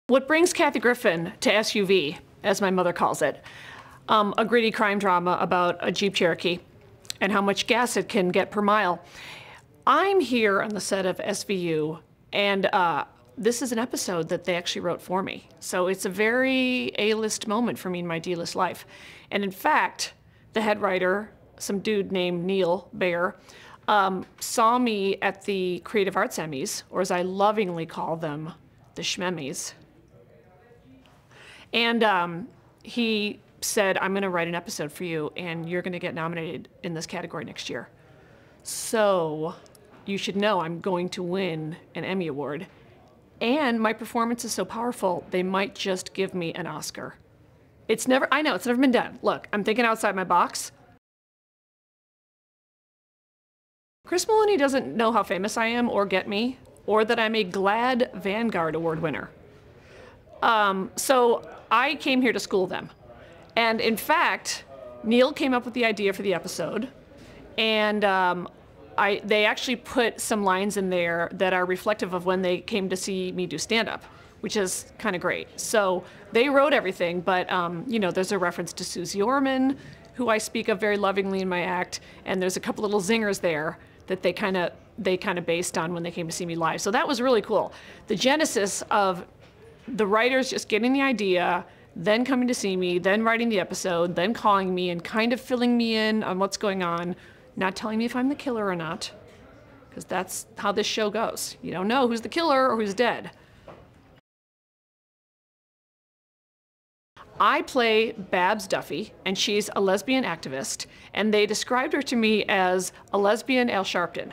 What brings Kathy Griffin to SUV, as my mother calls it, a gritty crime drama about a Jeep Cherokee and how much gas it can get per mile. I'm here on the set of SVU, and this is an episode that they actually wrote for me. So it's a very A-list moment for me in my D-list life. And in fact, the head writer, some dude named Neil Baer, saw me at the Creative Arts Emmys, or as I lovingly call them, the Schmemmys. And he said, I'm gonna write an episode for you and you're gonna get nominated in this category next year. So you should know I'm going to win an Emmy Award. And my performance is so powerful, they might just give me an Oscar. I know, it's never been done. Look, I'm thinking outside my box. Chris Maloney doesn't know how famous I am or get me, or that I'm a GLAAD Vanguard Award winner. So I came here to school them. And in fact, Neil came up with the idea for the episode, and they actually put some lines in there that are reflective of when they came to see me do stand-up, which is kind of great. So they wrote everything, but you know, there's a reference to Susie Orman, who I speak of very lovingly in my act, and there's a couple little zingers there that they kind of based on when they came to see me live. So that was really cool. The genesis of the writers just getting the idea, then coming to see me, then writing the episode, then calling me and kind of filling me in on what's going on, not telling me if I'm the killer or not, because that's how this show goes. You don't know who's the killer or who's dead. I play Babs Duffy, and she's a lesbian activist, and they described her to me as a lesbian Al Sharpton,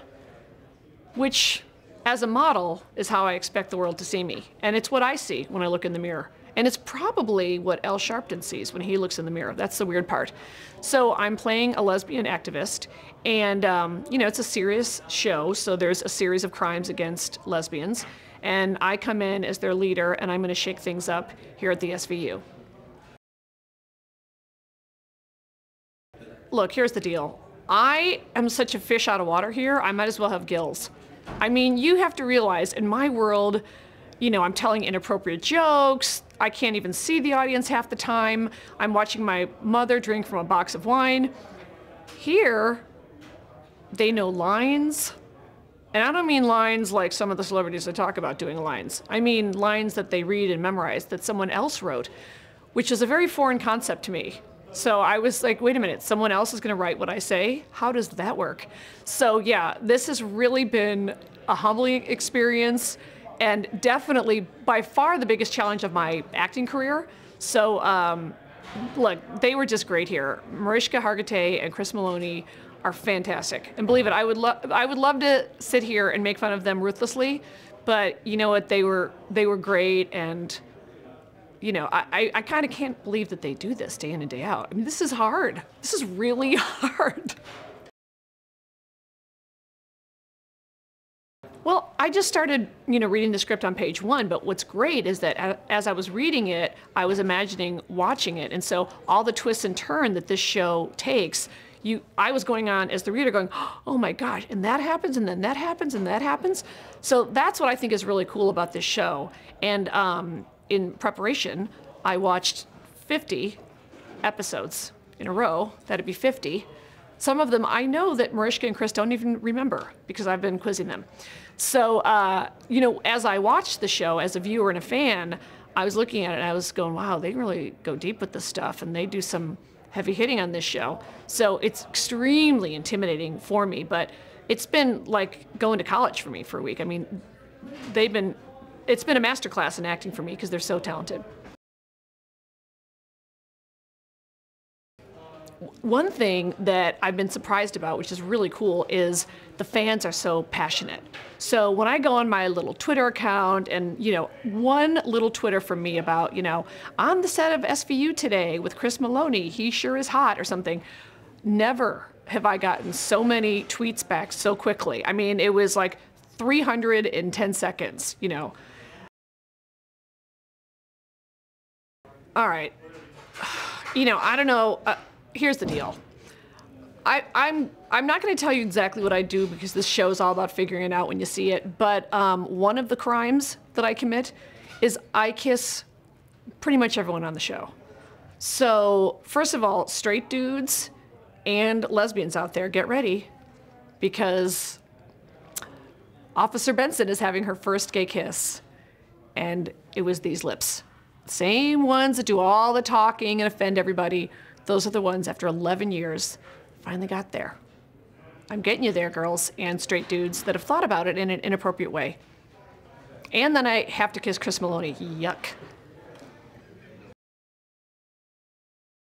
which, as a model, is how I expect the world to see me. And it's what I see when I look in the mirror. And it's probably what Al Sharpton sees when he looks in the mirror. That's the weird part. So I'm playing a lesbian activist, and you know, it's a serious show, so there's a series of crimes against lesbians, and I come in as their leader, and I'm gonna shake things up here at the SVU. Look, here's the deal. I am such a fish out of water here, I might as well have gills. I mean, you have to realize, in my world, you know, I'm telling inappropriate jokes, I can't even see the audience half the time, I'm watching my mother drink from a box of wine. Here, they know lines, and I don't mean lines like some of the celebrities that talk about doing lines. I mean lines that they read and memorize that someone else wrote, which is a very foreign concept to me. So I was like, wait a minute, someone else is gonna write what I say? How does that work? So yeah, this has really been a humbling experience, and definitely by far the biggest challenge of my acting career. So look, they were just great here. Mariska Hargitay and Chris Maloney are fantastic. And believe it, I would love to sit here and make fun of them ruthlessly, but you know what, they were great, and you know, I kind of can't believe that they do this day in and day out. I mean, this is hard. This is really hard. Well, I just started, you know, reading the script on page 1, but what's great is that as I was reading it, I was imagining watching it. And so all the twists and turns that this show takes, I was going on as the reader going, oh my gosh, and that happens, and then that happens, and that happens. So that's what I think is really cool about this show. And in preparation, I watched 50 episodes in a row. That'd be 50. Some of them I know that Mariska and Chris don't even remember because I've been quizzing them. So, you know, as I watched the show as a viewer and a fan, I was looking at it and I was going, wow, they really go deep with this stuff, and they do some heavy hitting on this show. So it's extremely intimidating for me, but it's been like going to college for me for a week. I mean, it's been a masterclass in acting for me because they're so talented. One thing that I've been surprised about, which is really cool, is the fans are so passionate. So when I go on my little Twitter account and, you know, one little Twitter from me about, you know, on the set of SVU today with Chris Maloney, he sure is hot or something, never have I gotten so many tweets back so quickly. I mean, it was like 300 in 10 seconds, you know. All right, you know, I don't know, here's the deal. I'm not gonna tell you exactly what I do because this show is all about figuring it out when you see it, but one of the crimes that I commit is I kiss pretty much everyone on the show. So first of all, straight dudes and lesbians out there, get ready, because Officer Benson is having her first gay kiss. And it was these lips. Same ones that do all the talking and offend everybody. Those are the ones, after 11 years, finally got there. I'm getting you there, girls and straight dudes that have thought about it in an inappropriate way. And then I have to kiss Chris Maloney. Yuck.